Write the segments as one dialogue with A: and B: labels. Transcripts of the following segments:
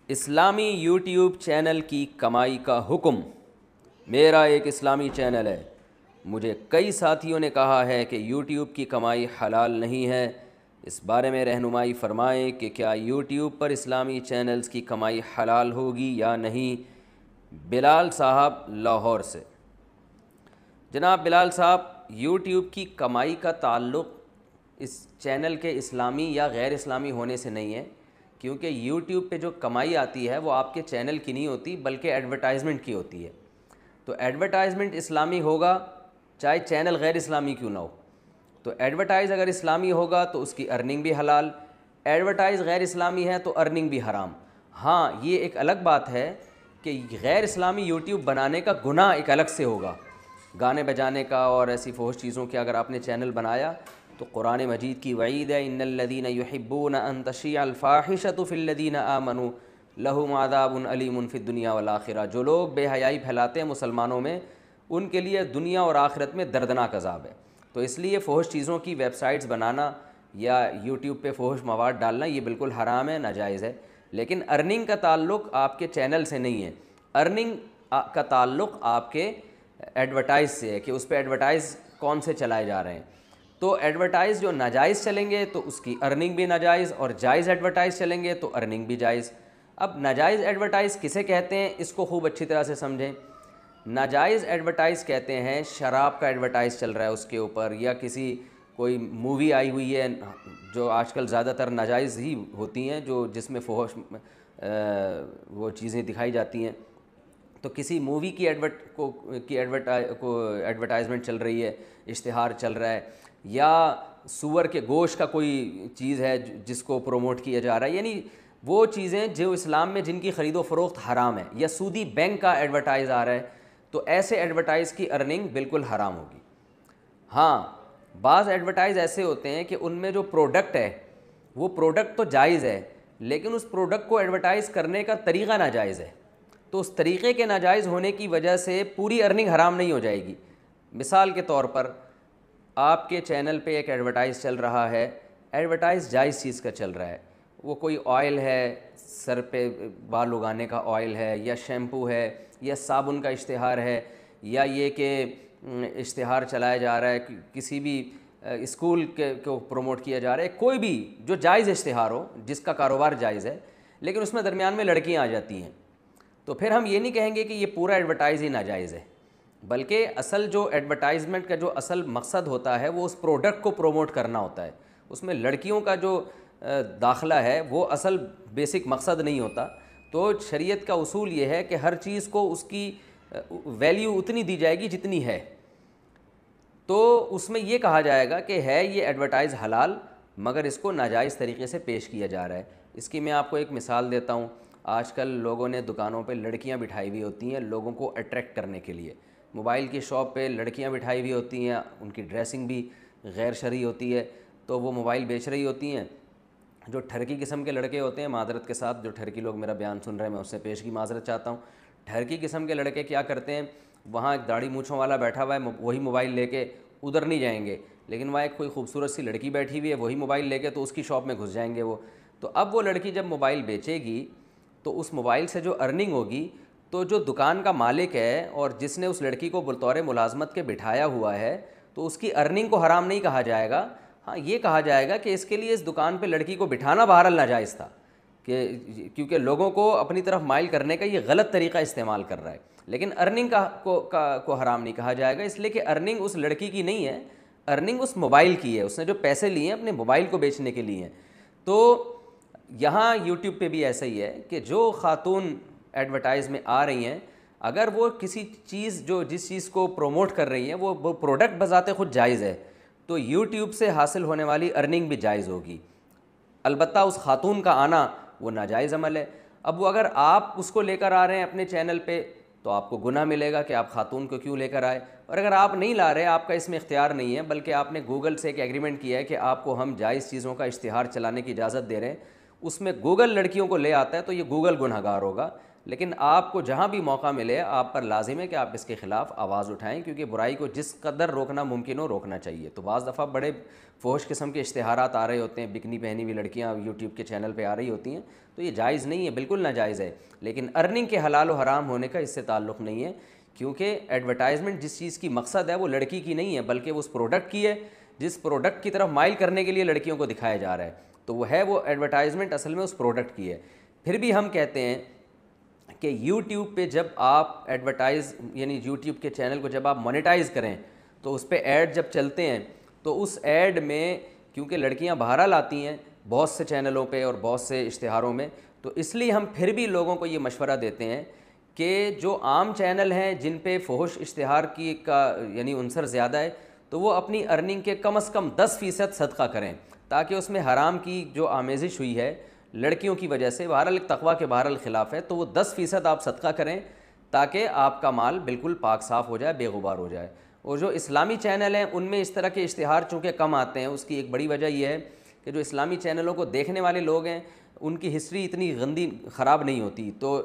A: اسلامی YouTube channel کی کمائی کا حکم۔ میرا ایک اسلامی چینل ہے، مجھے کئی ساتھیوں نے کہا ہے کہ یوٹیوب کی کمائی حلال نہیں ہے، اس بارے میں رہنمائی فرمائیں کہ کیا یوٹیوب پر اسلامی چینلز کی کمائی حلال ہوگی یا نہیں۔ بلال صاحب لاہور سے۔ جناب بلال صاحب، یوٹیوب کی کمائی کا تعلق اس چینل کے اسلامی یا غیر اسلامی ہونے سے نہیں ہے، کیونکہ یوٹیوب پہ جو کمائی آتی ہے وہ آپ کے چینل کی نہیں ہوتی بلکہ ایڈورٹائزمنٹ کی ہوتی ہے۔ تو ایڈورٹائزمنٹ اسلامی ہوگا چاہے چینل غیر اسلامی کیوں نہ ہو، تو ایڈورٹائز اگر اسلامی ہوگا تو اس کی ارننگ بھی حلال، ایڈورٹائز غیر اسلامی ہے تو ارننگ بھی حرام۔ ہاں، یہ ایک الگ بات ہے کہ غیر اسلامی یوٹیوب بنانے کا گناہ ایک الگ سے ہوگا، گانے بجانے کا اور ایسی فحش چیزوں کے اگر آپ نے چینل بنایا تو قرآن مجید کی وعید ہے، ان الذین یحبون ان تشیع الفاحشۃ فی الذین آمنوا لہم عذاب علیم فی الدنیا والآخرہ۔ جو لوگ بے حیائی پھیلاتے ہیں مسلمانوں میں، ان کے لیے دنیا اور آخرت میں دردناک عذاب ہے۔ تو اس لیے فحش چیزوں کی ویب سائٹس بنانا یا یوٹیوب پہ فحش مواد ڈالنا یہ بالکل حرام ہے، ناجائز ہے۔ لیکن ارننگ کا تعلق آپ کے چینل سے نہیں ہے، ارننگ کا تعلق آپ کے ایڈورٹائز سے ہے کہ اس پہ ایڈورٹائز کون سے چلائے جا رہے ہیں۔ تو ایڈورٹائز جو ناجائز چلیں گے تو اس کی ارننگ بھی ناجائز، اور جائز ایڈورٹائز چلیں گے تو ارننگ بھی جائز۔ اب ناجائز ایڈورٹائز کسے کہتے ہیں اس کو خوب اچھی طرح سے سمجھیں۔ ناجائز ایڈورٹائز کہتے ہیں شراب کا ایڈورٹائز چل رہا ہے اس کے اوپر، یا کسی کوئی مووی آئی ہوئی ہے جو آج کل زیادہ تر ناجائز ہی ہوتی ہیں، جس میں فحش وہ چیزیں دکھائی جاتی ہیں۔ تو کسی مووی کی ایڈورٹائزمنٹ چل رہی ہے، اشتہار چل رہا ہے، یا سور کے گوشت کا کوئی چیز ہے جس کو پروموٹ کیا جا رہا ہے، یعنی وہ چیزیں جو اسلام میں جن کی خرید و فروخت حرام ہے، یا سودی بینک کا ایڈورٹائز آ رہا ہے، تو ایسے ایڈورٹائز کی ارننگ بالکل حرام ہوگی۔ ہاں، بعض ایڈورٹائز ایسے ہوتے ہیں کہ ان میں جو پروڈکٹ ہے وہ پروڈکٹ تو جائز ہے، لیکن اس پروڈکٹ کو ایڈورٹائز کرنے کا طریقہ ناجائز ہے، تو اس طریقے کے ناجائز ہونے کی وجہ سے پوری ارننگ حرام نہیں ہو جائے گی۔ مثال کے طور پر آپ کے چینل پہ ایک ایڈورٹائز چل رہا ہے، ایڈورٹائز جائز چیز کا چل رہا ہے، وہ کوئی آئل ہے، سر پہ بال اگانے کا آئل ہے، یا شیمپو ہے، یا صابن کا اشتہار ہے، یا یہ کہ اشتہار چلایا جا رہا ہے کسی بھی اسکول کو پروموٹ کیا جا رہا ہے، کوئی بھی جو جائز اشتہار ہو جس کا کاروبار جائز ہے، لیکن اس میں درمیان میں لڑکیاں آ جاتی ہیں، تو پھر ہم یہ نہیں کہیں گے کہ یہ پورا ایڈورٹائز ہی ناجائز ہے، بلکہ اصل جو ایڈورٹائزمنٹ کا جو اصل مقصد ہوتا ہے وہ اس پروڈکٹ کو پروموٹ کرنا ہوتا ہے، اس میں لڑکیوں کا جو داخلہ ہے وہ اصل بیسک مقصد نہیں ہوتا۔ تو شریعت کا اصول یہ ہے کہ ہر چیز کو اس کی ویلیو اتنی دی جائے گی جتنی ہے، تو اس میں یہ کہا جائے گا کہ ہے یہ ایڈورٹائز حلال، مگر اس کو ناجائز طریقے سے پیش کیا جا رہا ہے۔ اس کی میں آپ کو ایک مثال دیتا ہوں۔ آج کل لوگوں نے دکانوں پہ لڑکیاں بٹھائی ہوئی ہوتی ہیں لوگوں کو اٹریکٹ کرنے کے لیے، موبائل کی شاپ پہ لڑکیاں بٹھائی ہوئی ہوتی ہیں، ان کی ڈریسنگ بھی غیر شرعی ہوتی ہے، تو وہ موبائل بیچ رہی ہوتی ہیں۔ جو ٹھرکی قسم کے لڑکے ہوتے ہیں، معذرت کے ساتھ جو ٹھرکی لوگ میرا بیان سن رہے ہیں میں اس سے پیش کی معذرت چاہتا ہوں، ٹھرکی قسم کے لڑکے کیا کرتے ہیں، وہاں ایک داڑھی مونچھوں والا بیٹھا ہوا ہے، وہی موبائل لے کے ادھر نہیں جائیں گے، لیکن وہاں ایک کوئی خوبصورت سی لڑکی بیٹھی ہوئی ہے، وہی موبائل لے کے تو اس کی شاپ میں گھس جائیں گے وہ۔ تو اب وہ لڑکی جب موبائل بیچے گی تو اس موبائل سے جو ارننگ ہوگی، تو جو دکان کا مالک ہے اور جس نے اس لڑکی کو بطور ملازمت کے بٹھایا ہوا ہے، تو اس کی ارننگ کو حرام نہیں کہا جائے گا۔ ہاں، یہ کہا جائے گا کہ اس کے لیے اس دکان پہ لڑکی کو بٹھانا بہرحال ناجائز تھا، کہ کیونکہ لوگوں کو اپنی طرف مائل کرنے کا یہ غلط طریقہ استعمال کر رہا ہے، لیکن ارننگ کو حرام نہیں کہا جائے گا، اس لیے کہ ارننگ اس لڑکی کی نہیں ہے، ارننگ اس موبائل کی ہے، اس نے جو پیسے لیے ہیں اپنے موبائل کو بیچنے کے لیے ہیں۔ تو یہاں یوٹیوب پہ بھی ایسا ہی ہے کہ جو خاتون ایڈورٹائز میں آ رہی ہیں، اگر وہ کسی چیز جس چیز کو پروموٹ کر رہی ہیں وہ پروڈکٹ بذات خود جائز ہے، تو یوٹیوب سے حاصل ہونے والی ارننگ بھی جائز ہوگی، البتہ اس خاتون کا آنا وہ ناجائز عمل ہے۔ اب وہ اگر آپ اس کو لے کر آ رہے ہیں اپنے چینل پہ تو آپ کو گناہ ملے گا کہ آپ خاتون کو کیوں لے کر آئے، اور اگر آپ نہیں لا رہے، آپ کا اس میں اختیار نہیں ہے، بلکہ آپ نے گوگل سے ایک ایگریمنٹ کیا ہے کہ آپ کو ہم جائز چیزوں کا اشتہار چلانے کی اجازت دے رہے ہیں، اس میں گوگل لڑکیوں کو لے آتا ہے تو یہ گوگل گنہگار ہوگا، لیکن آپ کو جہاں بھی موقع ملے آپ پر لازم ہے کہ آپ اس کے خلاف آواز اٹھائیں، کیونکہ برائی کو جس قدر روکنا ممکن ہو روکنا چاہیے۔ تو بعض دفعہ بڑے فحش قسم کے اشتہارات آ رہے ہوتے ہیں، بکنی پہنی ہوئی لڑکیاں یوٹیوب کے چینل پہ آ رہی ہوتی ہیں، تو یہ جائز نہیں ہے، بالکل ناجائز ہے، لیکن ارننگ کے حلال و حرام ہونے کا اس سے تعلق نہیں ہے، کیونکہ ایڈورٹائزمنٹ جس چیز کی مقصد ہے وہ لڑکی کی نہیں ہے بلکہ وہ اس پروڈکٹ کی ہے، جس پروڈکٹ کی طرف مائل کرنے کے لیے لڑکیوں کو دکھایا جا رہا ہے، تو وہ ایڈورٹائزمنٹ اصل میں اس پروڈکٹ کی ہے۔ پھر بھی ہم کہتے ہیں کہ یوٹیوب پہ جب آپ ایڈورٹائز یعنی یوٹیوب کے چینل کو جب آپ مونیٹائز کریں تو اس پہ ایڈ جب چلتے ہیں تو اس ایڈ میں کیونکہ لڑکیاں بہرحال آتی ہیں بہت سے چینلوں پہ اور بہت سے اشتہاروں میں، تو اس لیے ہم پھر بھی لوگوں کو یہ مشورہ دیتے ہیں کہ جو عام چینل ہیں جن پہ فحش اشتہار کی کا یعنی عنصر زیادہ ہے، تو وہ اپنی ارننگ کے کم از کم 10% صدقہ کریں، تاکہ اس میں حرام کی جو آمیزش ہوئی ہے لڑکیوں کی وجہ سے، بہرحال ایک تقویٰ کے بہرحال خلاف ہے، تو وہ 10% آپ صدقہ کریں تاکہ آپ کا مال بالکل پاک صاف ہو جائے، بے غبار ہو جائے۔ اور جو اسلامی چینل ہیں ان میں اس طرح کے اشتہار چونکہ کم آتے ہیں، اس کی ایک بڑی وجہ یہ ہے کہ جو اسلامی چینلوں کو دیکھنے والے لوگ ہیں ان کی ہسٹری اتنی گندی خراب نہیں ہوتی، تو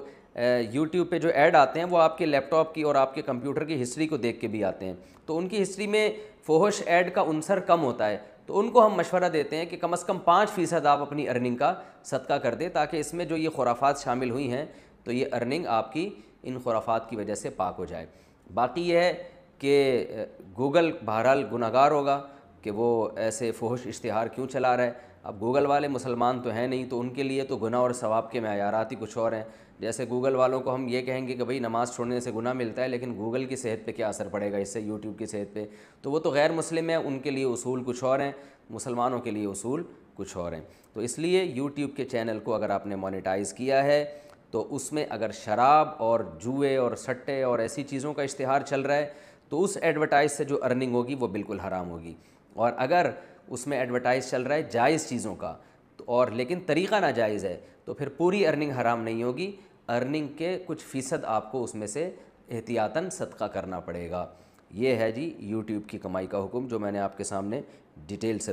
A: یوٹیوب پہ جو ایڈ آتے ہیں وہ آپ کے لیپ ٹاپ کی اور آپ کے کمپیوٹر کی ہسٹری کو دیکھ کے بھی آتے ہیں، تو ان کی ہسٹری میں فحش ایڈ کا عنصر کم ہوتا ہے، تو ان کو ہم مشورہ دیتے ہیں کہ کم از کم 5% آپ اپنی ارننگ کا صدقہ کر دیں، تاکہ اس میں جو یہ خرافات شامل ہوئی ہیں تو یہ ارننگ آپ کی ان خرافات کی وجہ سے پاک ہو جائے۔ باقی یہ ہے کہ گوگل بہرحال گنہگار ہوگا کہ وہ ایسے فحش اشتہار کیوں چلا رہا ہے۔ اب گوگل والے مسلمان تو ہیں نہیں، تو ان کے لیے تو گناہ اور ثواب کے معیارات ہی کچھ اور ہیں۔ جیسے گوگل والوں کو ہم یہ کہیں گے کہ بھئی نماز چھوڑنے سے گناہ ملتا ہے، لیکن گوگل کی صحت پہ کیا اثر پڑے گا اس سے، یوٹیوب کی صحت پہ، تو وہ تو غیر مسلم ہیں، ان کے لیے اصول کچھ اور ہیں، مسلمانوں کے لیے اصول کچھ اور ہیں۔ تو اس لیے یوٹیوب کے چینل کو اگر آپ نے مونیٹائز کیا ہے تو اس میں اگر شراب اور جوئے اور سٹے اور ایسی چیزوں کا اشتہار چل رہا ہے تو اس ایڈورٹائز سے جو ارننگ ہوگی وہ بالکل حرام ہوگی، اور اگر اس میں ایڈورٹائز چل رہا ہے جائز چیزوں کا اور لیکن طریقہ ناجائز ہے تو پھر پوری ارننگ حرام نہیں ہوگی، ارننگ کے کچھ فیصد آپ کو اس میں سے احتیاطاً صدقہ کرنا پڑے گا۔ یہ ہے جی یوٹیوب کی کمائی کا حکم جو میں نے آپ کے سامنے ڈیٹیل سے